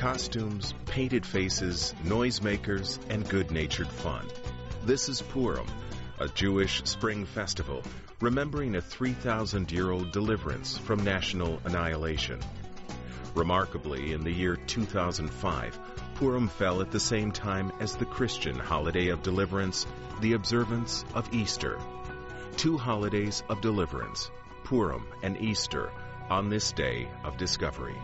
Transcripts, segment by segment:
costumes, painted faces, noisemakers, and good-natured fun. This is Purim, a Jewish spring festival remembering a 3,000-year-old deliverance from national annihilation. Remarkably, in the year 2005, Purim fell at the same time as the Christian Holiday of Deliverance, the observance of Easter. Two holidays of deliverance, Purim and Easter, on this day of discovery.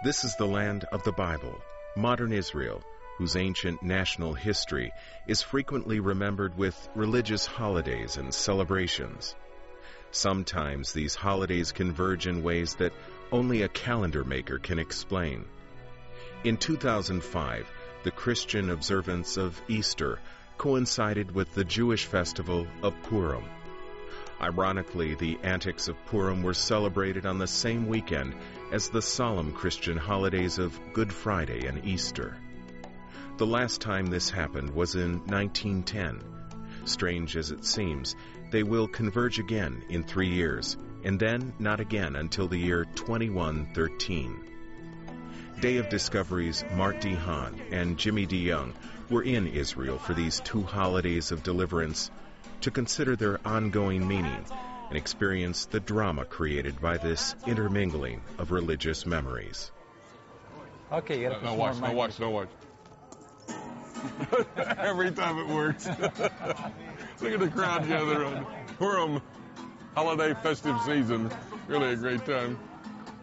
This is the land of the Bible, modern Israel, whose ancient national history is frequently remembered with religious holidays and celebrations. Sometimes these holidays converge in ways that only a calendar maker can explain. In 2005, the Christian observance of Easter coincided with the Jewish festival of Purim. Ironically, the antics of Purim were celebrated on the same weekend as the solemn Christian holidays of Good Friday and Easter. The last time this happened was in 1910. Strange as it seems, they will converge again in 3 years, and then not again until the year 2113. Day of Discovery's Mart D. Hahn and Jimmy D. Young were in Israel for these two holidays of deliverance to consider their ongoing meaning and experience the drama created by this intermingling of religious memories. Okay, you gotta no watch. Every time it works. Look at the crowd gather on Purim holiday festive season. Really a great time.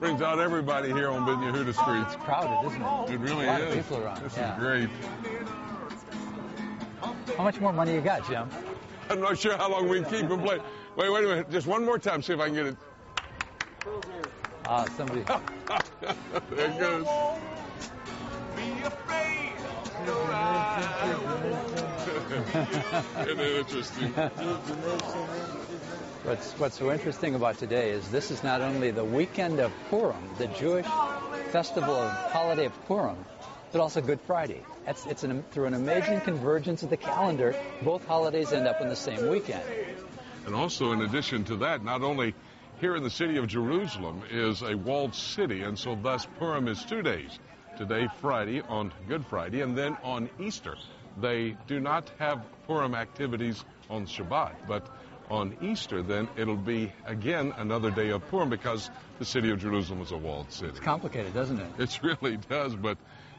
Brings out everybody here on Ben Yehuda Street. It's crowded, isn't it? It really is. A lot is. of people around. This is great. How much more money you got, Jim? I'm not sure how long we can keep them playing. Wait a minute. Just one more time, see if I can get it. Somebody. There it goes. Isn't it interesting? What's so interesting about today is this is not only the weekend of Purim, the Jewish festival of holiday of Purim, but also Good Friday. Through an amazing convergence of the calendar, both holidays end up in the same weekend. And also, in addition to that, not only here in the city of Jerusalem is a walled city, and so thus Purim is 2 days. Today, Friday, on Good Friday, and then on Easter. They do not have Purim activities on Shabbat, but on Easter, then, it'll be, again, another day of Purim because the city of Jerusalem is a walled city. It's complicated, doesn't it? It really does, but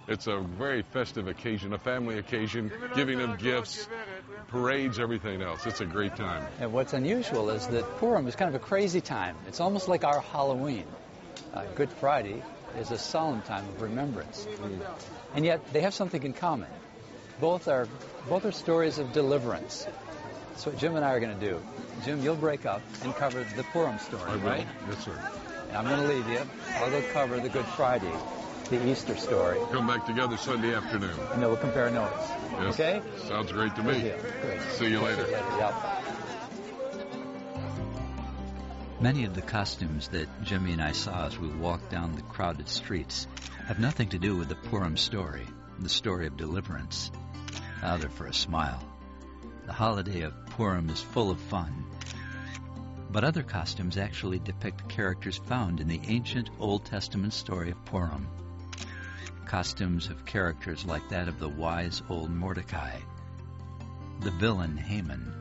it's a very festive occasion, a family occasion, giving of gifts, parades, everything else. It's a great time. And what's unusual is that Purim is kind of a crazy time. It's almost like our Halloween. Good Friday is a solemn time of remembrance. And yet they have something in common. Both are stories of deliverance. That's what Jim and I are going to do. Jim, you'll break up and cover the Purim story, right? Yes, sir. And I'm going to leave you. I'll go cover the Good Friday, the Easter story. Come back together Sunday afternoon. And then we'll compare notes. Yes. Okay? Sounds great to me. Good. See you later. Yep. Many of the costumes that Jimmy and I saw as we walked down the crowded streets have nothing to do with the Purim story, the story of deliverance. Now they're for a smile. The holiday of Purim is full of fun. But other costumes actually depict characters found in the ancient Old Testament story of Purim. Costumes of characters like that of the wise old Mordecai, the villain Haman,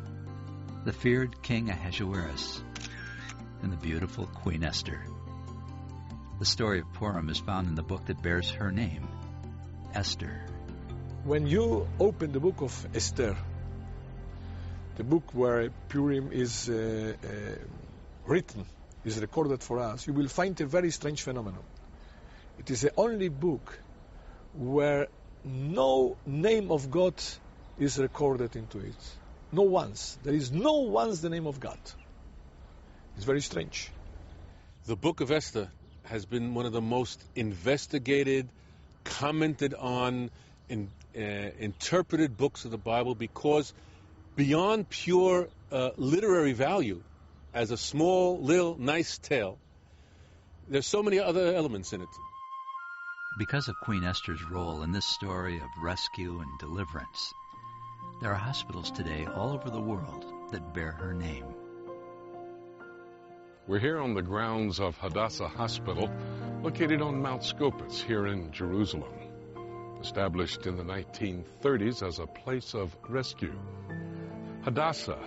the feared King Ahasuerus, and the beautiful Queen Esther. The story of Purim is found in the book that bears her name, Esther. When you open the book of Esther, the book where Purim is written, is recorded for us, you will find a very strange phenomenon. It is the only book where no name of God is recorded into it. No once. There is no once the name of God. It's very strange. The book of Esther has been one of the most investigated, commented on, interpreted books of the Bible, because beyond pure literary value, as a small, little, nice tale, there's so many other elements in it. Because of Queen Esther's role in this story of rescue and deliverance, there are hospitals today all over the world that bear her name. We're here on the grounds of Hadassah Hospital, located on Mount Scopus here in Jerusalem, established in the 1930s as a place of rescue. Hadassah,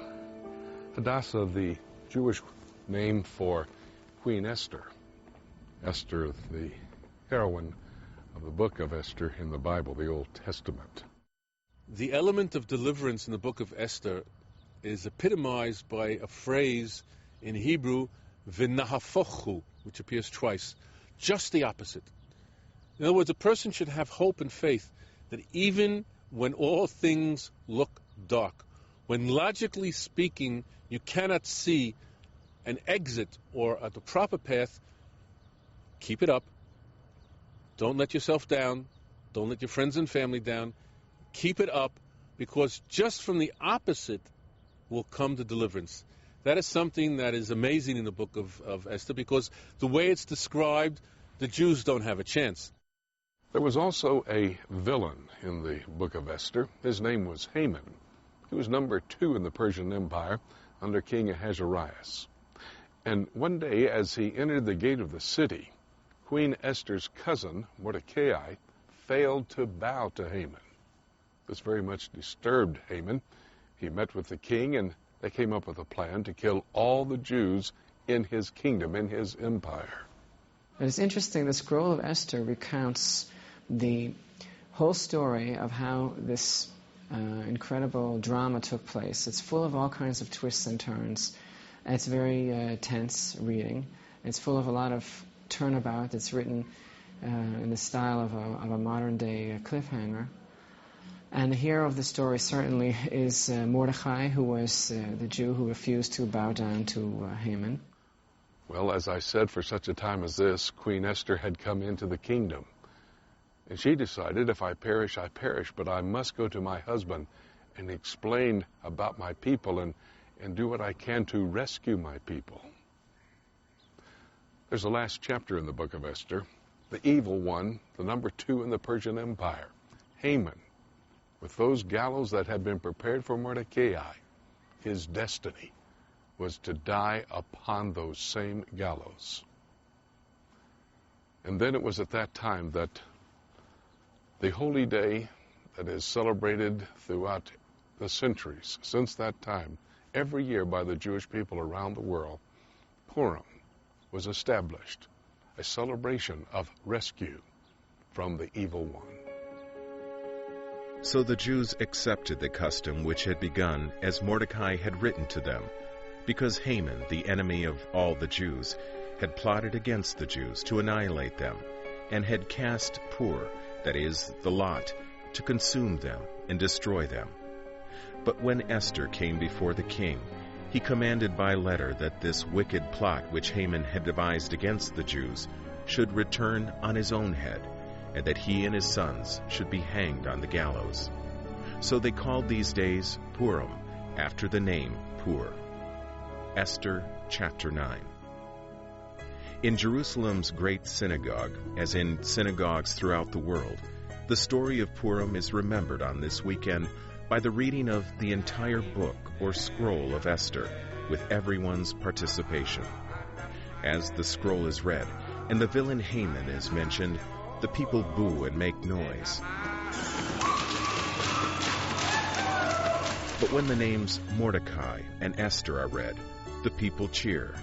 the Jewish name for Queen Esther. Esther, the heroine of the book of Esther in the Bible, the Old Testament. The element of deliverance in the book of Esther is epitomized by a phrase in Hebrew, v'nahafochu, which appears twice, just the opposite. In other words, a person should have hope and faith that even when all things look dark, when logically speaking you cannot see an exit or the proper path, keep it up. Don't let yourself down. Don't let your friends and family down. Keep it up, because just from the opposite will come the deliverance. That is something that is amazing in the book of Esther, because the way it's described, the Jews don't have a chance. There was also a villain in the book of Esther. His name was Haman. He was number 2 in the Persian Empire under King Ahasuerus. And one day, as he entered the gate of the city, Queen Esther's cousin, Mordecai, failed to bow to Haman. This very much disturbed Haman. He met with the king, and they came up with a plan to kill all the Jews in his kingdom, in his empire. And it's interesting, the scroll of Esther recounts the whole story of how this incredible drama took place. It's full of all kinds of twists and turns. And it's very tense reading. It's full of a lot of turnabout. It's written in the style of a modern-day cliffhanger. And the hero of the story certainly is Mordecai, who was the Jew who refused to bow down to Haman. Well, as I said, for such a time as this, Queen Esther had come into the kingdom. And she decided, if I perish, I perish, but I must go to my husband and explain about my people and do what I can to rescue my people. There's a last chapter in the book of Esther. The evil one, the number 2 in the Persian Empire, Haman, with those gallows that had been prepared for Mordecai, his destiny was to die upon those same gallows. And then it was at that time that the holy day that is celebrated throughout the centuries, since that time, every year by the Jewish people around the world, Purim was established, a celebration of rescue from the evil one. So the Jews accepted the custom which had begun as Mordecai had written to them, because Haman, the enemy of all the Jews, had plotted against the Jews to annihilate them, and had cast Pur, that is, the lot, to consume them and destroy them. But when Esther came before the king, he commanded by letter that this wicked plot which Haman had devised against the Jews should return on his own head, and that he and his sons should be hanged on the gallows. So they called these days Purim, after the name Pur. Esther chapter 9. In Jerusalem's great synagogue, as in synagogues throughout the world, the story of Purim is remembered on this weekend by the reading of the entire book or scroll of Esther, with everyone's participation. As the scroll is read, and the villain Haman is mentioned, the people boo and make noise. But when the names Mordecai and Esther are read, the people cheer.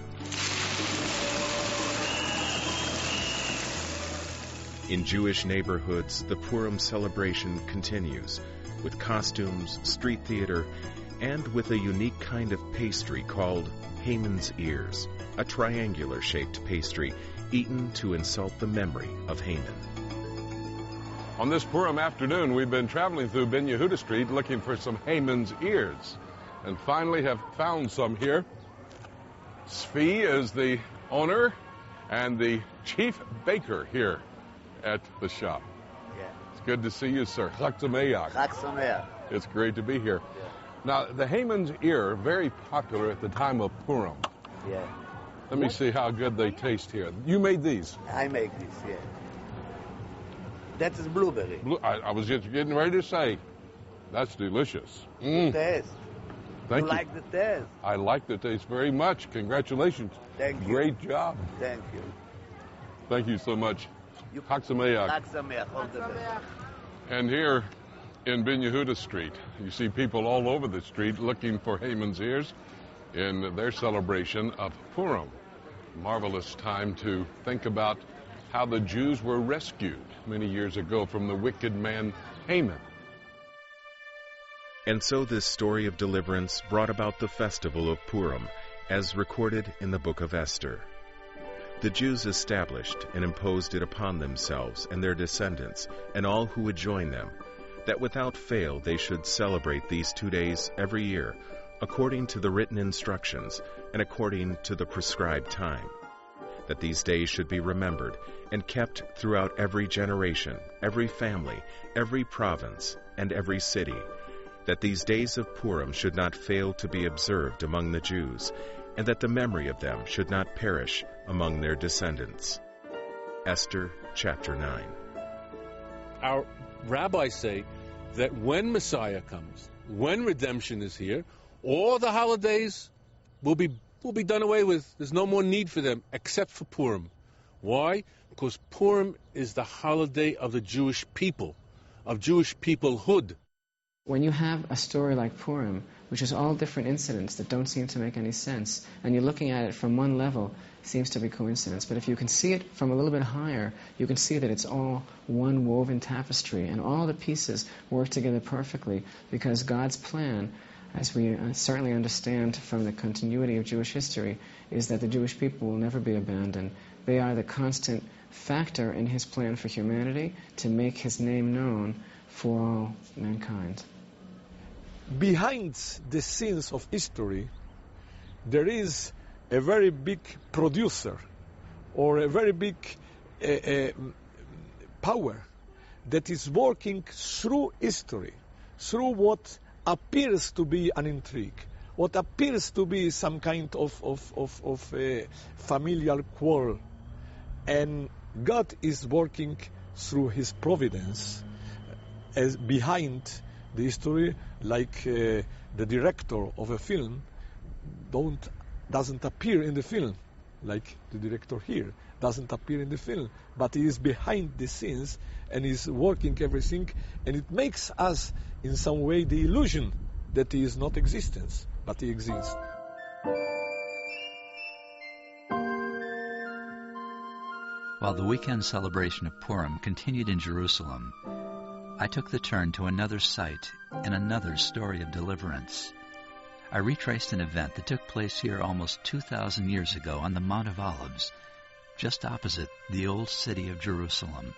In Jewish neighborhoods, the Purim celebration continues, with costumes, street theater, and with a unique kind of pastry called Haman's ears, a triangular-shaped pastry eaten to insult the memory of Haman. On this Purim afternoon, we've been traveling through Ben Yehuda Street looking for some Haman's ears, and finally have found some here. Svi is the owner, and the chief baker here at the shop. Yeah. It's good to see you, sir. Chag Sameach. Chag Sameach. It's great to be here. Yeah. Now, the Haman's ear, very popular at the time of Purim. Yeah. Let me see how good they taste here. You made these. I make this, yeah. That is blueberry. I was just getting ready to say, that's delicious. The taste. Thank you. Like the taste? I like the taste very much. Congratulations. Thank you. Great job. Thank you. Thank you so much. Chag Sameach. Chag Sameach. All the best. And here in Ben Yehuda Street, you see people all over the street looking for Haman's ears in their celebration of Purim. Marvelous time to think about how the Jews were rescued many years ago from the wicked man Haman. And so this story of deliverance brought about the festival of Purim, as recorded in the book of Esther. The Jews established and imposed it upon themselves and their descendants and all who would join them, that without fail they should celebrate these 2 days every year, according to the written instructions and according to the prescribed time, that these days should be remembered and kept throughout every generation, every family, every province, and every city, that these days of Purim should not fail to be observed among the Jews, and that the memory of them should not perish among their descendants. Esther chapter 9. Our rabbis say that when Messiah comes, when redemption is here, all the holidays will be done away with. There's no more need for them except for Purim. Why? Because Purim is the holiday of the Jewish people, of Jewish peoplehood. When you have a story like Purim, which is all different incidents that don't seem to make any sense, and you're looking at it from one level, it seems to be coincidence. But if you can see it from a little bit higher, you can see that it's all one woven tapestry, and all the pieces work together perfectly, because God's plan, as we certainly understand from the continuity of Jewish history, is that the Jewish people will never be abandoned. They are the constant factor in His plan for humanity to make His name known for all mankind. Behind the scenes of history, there is a very big producer or a very big power that is working through history, through what appears to be an intrigue, what appears to be some kind of a familial quarrel. And God is working through His providence as behind the history, like the director of a film doesn't appear in the film, like the director here doesn't appear in the film, but he is behind the scenes and is working everything, and it makes us in some way the illusion that he is not existence, but he exists. While the weekend celebration of Purim continued in Jerusalem, I took the turn to another site and another story of deliverance. I retraced an event that took place here almost 2,000 years ago on the Mount of Olives, just opposite the old city of Jerusalem.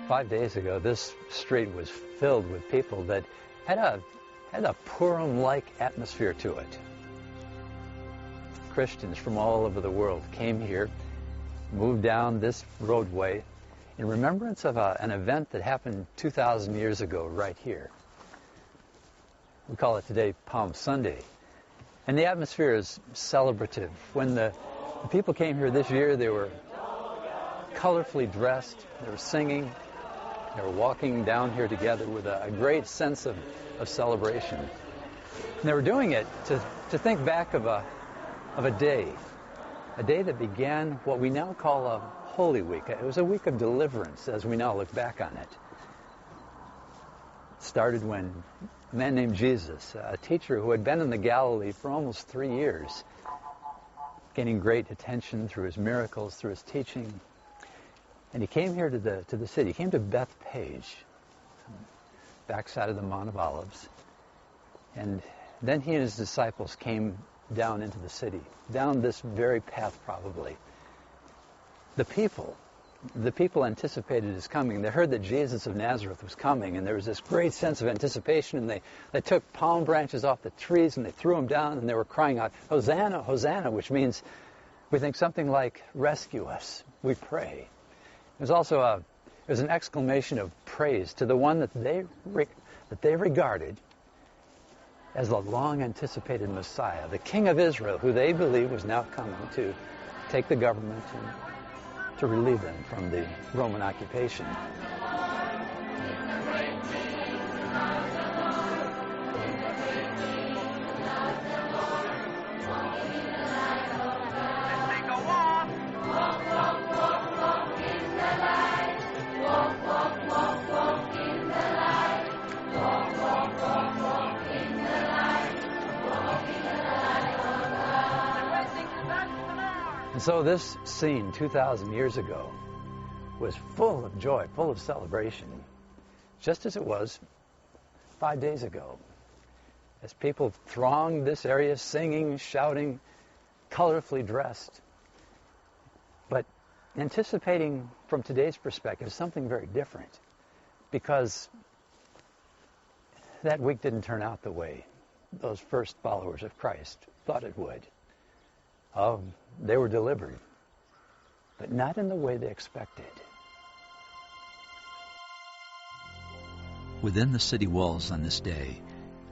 5 days ago, this street was filled with people that had a Purim-like atmosphere to it. Christians from all over the world came here, moved down this roadway in remembrance of an event that happened 2,000 years ago right here. We call it today Palm Sunday. And the atmosphere is celebrative. When the people came here this year, they were colorfully dressed, they were singing, they were walking down here together with a great sense of celebration. And they were doing it to think back of a day that began what we now call a Holy Week. It was a week of deliverance as we now look back on it. It started when a man named Jesus, a teacher who had been in the Galilee for almost 3 years, gaining great attention through his miracles, through his teaching. And he came here to the city. He came to Bethpage, backside of the Mount of Olives. And then he and his disciples came down into the city, down this very path probably. The people the people anticipated his coming. They heard that Jesus of Nazareth was coming, and there was this great sense of anticipation, and they took palm branches off the trees and they threw them down, and they were crying out, "Hosanna, Hosanna," which means, we think something like, "Rescue us, we pray." It was also an exclamation of praise to the one that they regarded as the long-anticipated Messiah, the King of Israel, who they believed was now coming to take the government and to relieve them from the Roman occupation. And so this scene 2,000 years ago was full of joy, full of celebration, just as it was 5 days ago, as people thronged this area singing, shouting, colorfully dressed, but anticipating from today's perspective something very different, because that week didn't turn out the way those first followers of Christ thought it would. They were delivered, but not in the way they expected. Within the city walls on this day,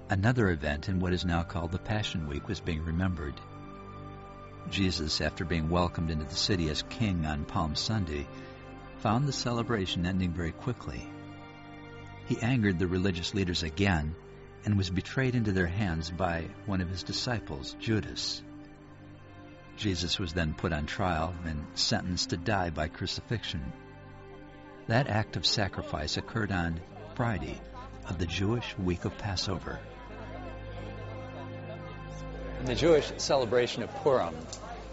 another event in what is now called the Passion Week was being remembered. Jesus, after being welcomed into the city as king on Palm Sunday, found the celebration ending very quickly. He angered the religious leaders again and was betrayed into their hands by one of his disciples, Judas. Jesus was then put on trial and sentenced to die by crucifixion. That act of sacrifice occurred on Friday of the Jewish week of Passover. In the Jewish celebration of Purim,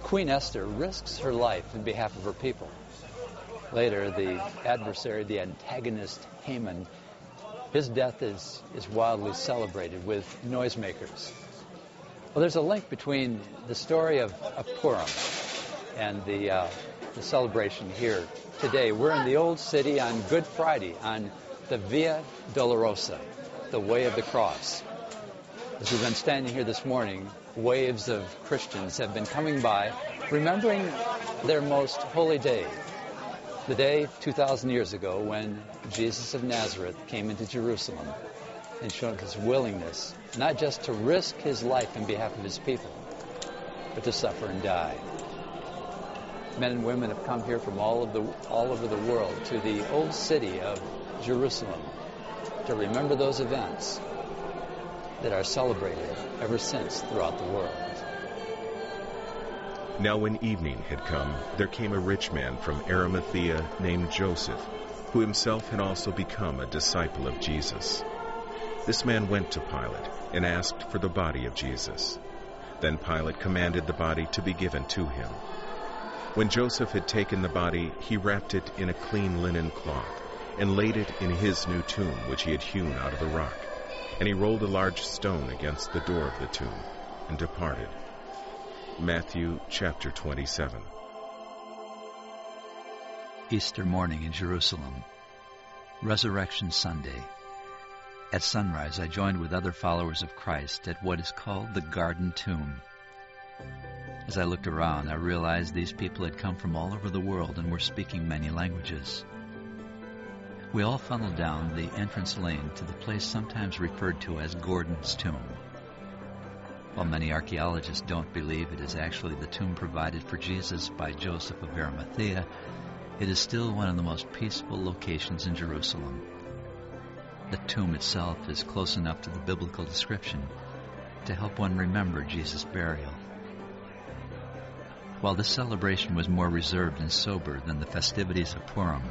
Queen Esther risks her life in behalf of her people. Later, the adversary, the antagonist Haman, his death is wildly celebrated with noisemakers. Well, there's a link between the story of Purim and the celebration here today. We're in the Old City on Good Friday, on the Via Dolorosa, the Way of the Cross. As we've been standing here this morning, waves of Christians have been coming by, remembering their most holy day, the day 2,000 years ago when Jesus of Nazareth came into Jerusalem and showed his willingness not just to risk his life in behalf of his people, but to suffer and die. Men and women have come here from all over the world to the old city of Jerusalem to remember those events that are celebrated ever since throughout the world. Now when evening had come, there came a rich man from Arimathea named Joseph, who himself had also become a disciple of Jesus. This man went to Pilate and asked for the body of Jesus. Then Pilate commanded the body to be given to him. When Joseph had taken the body, he wrapped it in a clean linen cloth and laid it in his new tomb, which he had hewn out of the rock. And he rolled a large stone against the door of the tomb and departed. Matthew chapter 27. Easter morning in Jerusalem. Resurrection Sunday. At sunrise, I joined with other followers of Christ at what is called the Garden Tomb. As I looked around, I realized these people had come from all over the world and were speaking many languages. We all funneled down the entrance lane to the place sometimes referred to as Gordon's Tomb. While many archaeologists don't believe it is actually the tomb provided for Jesus by Joseph of Arimathea, it is still one of the most peaceful locations in Jerusalem. The tomb itself is close enough to the biblical description to help one remember Jesus' burial. While this celebration was more reserved and sober than the festivities of Purim,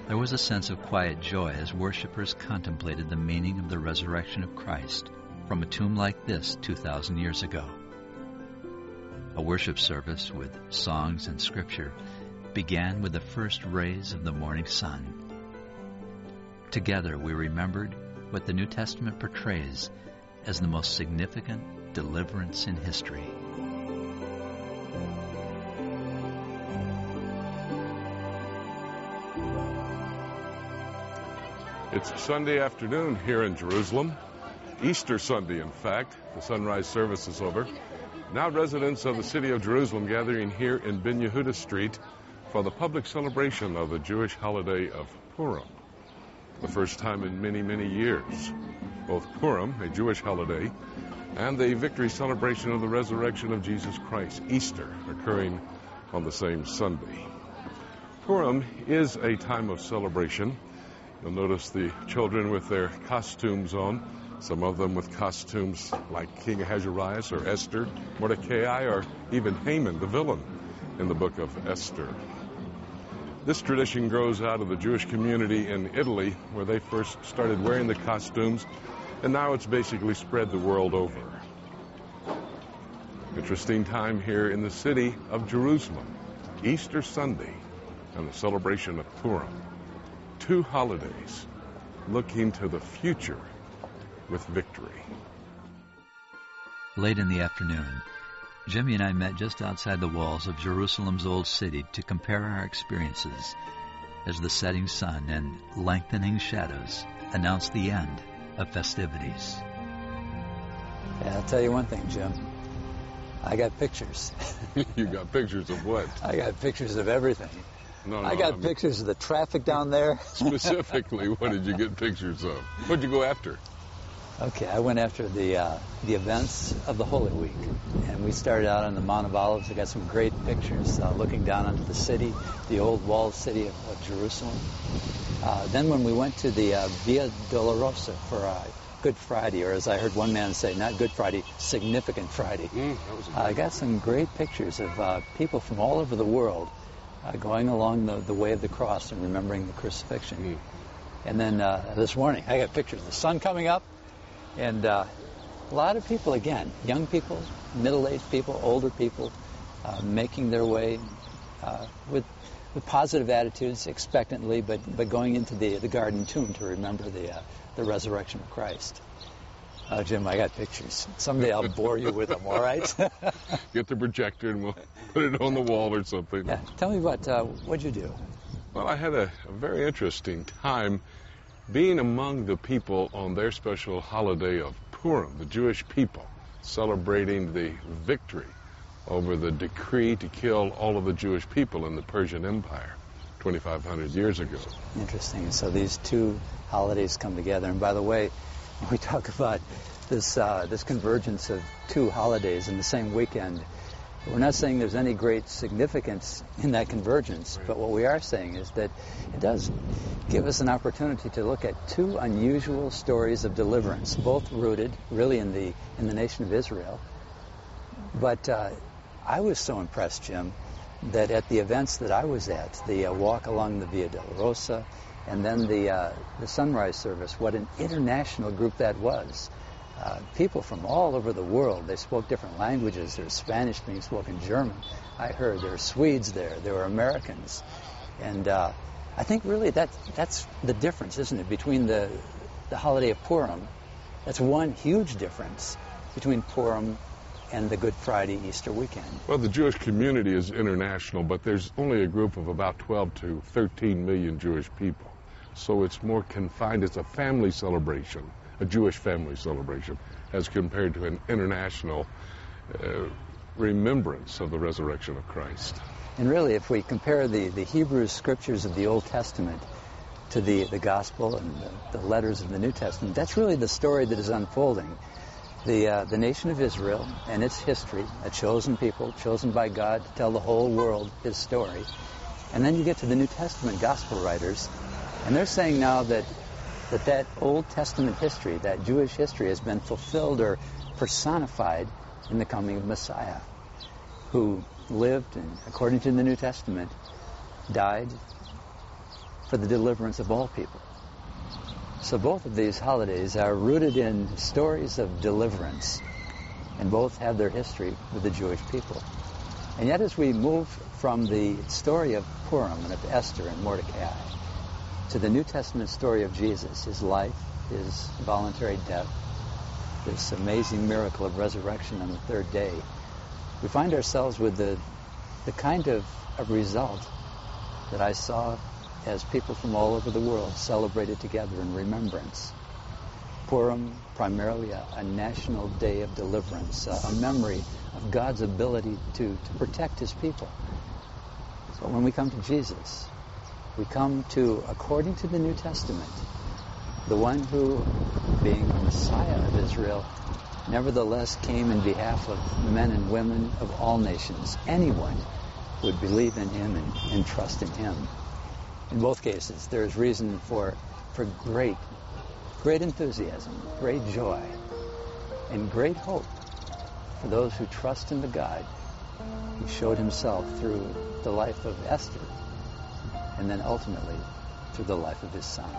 there was a sense of quiet joy as worshipers contemplated the meaning of the resurrection of Christ from a tomb like this 2,000 years ago. A worship service with songs and scripture began with the first rays of the morning sun. Together we remembered what the New Testament portrays as the most significant deliverance in history. It's Sunday afternoon here in Jerusalem. Easter Sunday, in fact. The sunrise service is over. Now residents of the city of Jerusalem gathering here in Ben Yehuda Street for the public celebration of the Jewish holiday of Purim. The first time in many, many years. Both Purim, a Jewish holiday, and the victory celebration of the resurrection of Jesus Christ, Easter, occurring on the same Sunday. Purim is a time of celebration. You'll notice the children with their costumes on, some of them with costumes like King Ahasuerus or Esther, Mordecai, or even Haman, the villain in the book of Esther. This tradition grows out of the Jewish community in Italy, where they first started wearing the costumes, and now it's basically spread the world over. Interesting time here in the city of Jerusalem, Easter Sunday, and the celebration of Purim. Two holidays looking to the future with victory. Late in the afternoon, Jimmy and I met just outside the walls of Jerusalem's old city to compare our experiences as the setting sun and lengthening shadows announced the end of festivities. Yeah, I'll tell you one thing, Jim. I got pictures. You got pictures of what? I got pictures of everything. No, I got pictures of the traffic down there. Specifically, what did you get pictures of? What'd you go after? Okay, I went after the events of the Holy Week, and we started out on the Mount of Olives. I got some great pictures looking down onto the city, the old walled city of Jerusalem. Then when we went to the Via Dolorosa for Good Friday, or as I heard one man say, not Good Friday, Significant Friday, I got some great pictures of people from all over the world going along the way of the cross and remembering the crucifixion. And then this morning, I got pictures of the sun coming up, and a lot of people, again, young people, middle-aged people, older people, making their way with positive attitudes, expectantly, but going into the garden tomb to remember the resurrection of Christ. Jim, I got pictures. Someday I'll bore you with them, all right? Get the projector and we'll put it on the wall or something. Yeah. Tell me what'd you do? Well, I had a very interesting time being among the people on their special holiday of Purim, the Jewish people, celebrating the victory over the decree to kill all of the Jewish people in the Persian Empire 2,500 years ago. Interesting. So these two holidays come together. And by the way, when we talk about this convergence of two holidays in the same weekend, we're not saying there's any great significance in that convergence, but what we are saying is that it does give us an opportunity to look at two unusual stories of deliverance, both rooted really in the nation of Israel. But I was so impressed, Jim, that at the events that I was at, the walk along the Via Dolorosa, and then the sunrise service, what an international group that was. People from all over the world. They spoke different languages. There was Spanish being spoken, German. I heard there were Swedes there were Americans. And I think really that's the difference, isn't it, between the holiday of Purim. That's one huge difference between Purim and the Good Friday Easter weekend. Well, the Jewish community is international, but there's only a group of about 12 to 13 million Jewish people. So it's more confined. It's a family celebration, a Jewish family celebration, as compared to an international remembrance of the resurrection of Christ. And really, if we compare the Hebrew scriptures of the Old Testament to the Gospel and the letters of the New Testament, that's really the story that is unfolding. The nation of Israel and its history, a chosen people, chosen by God to tell the whole world his story. And then you get to the New Testament Gospel writers, and they're saying now that Old Testament history, that Jewish history, has been fulfilled or personified in the coming of Messiah, who lived and, according to the New Testament, died for the deliverance of all people. So both of these holidays are rooted in stories of deliverance, and both have their history with the Jewish people. And yet as we move from the story of Purim and of Esther and Mordecai to the New Testament story of Jesus, his life, his voluntary death, this amazing miracle of resurrection on the third day, we find ourselves with the kind of result that I saw as people from all over the world celebrated together in remembrance. Purim, primarily a national day of deliverance, a memory of God's ability to protect his people. So when we come to Jesus, we come to, according to the New Testament, the one who, being a Messiah of Israel, nevertheless came in behalf of men and women of all nations. Anyone would believe in him and trust in him. In both cases, there is reason for great enthusiasm, great joy, and great hope for those who trust in the God who showed himself through the life of Esther and then ultimately through the life of his son.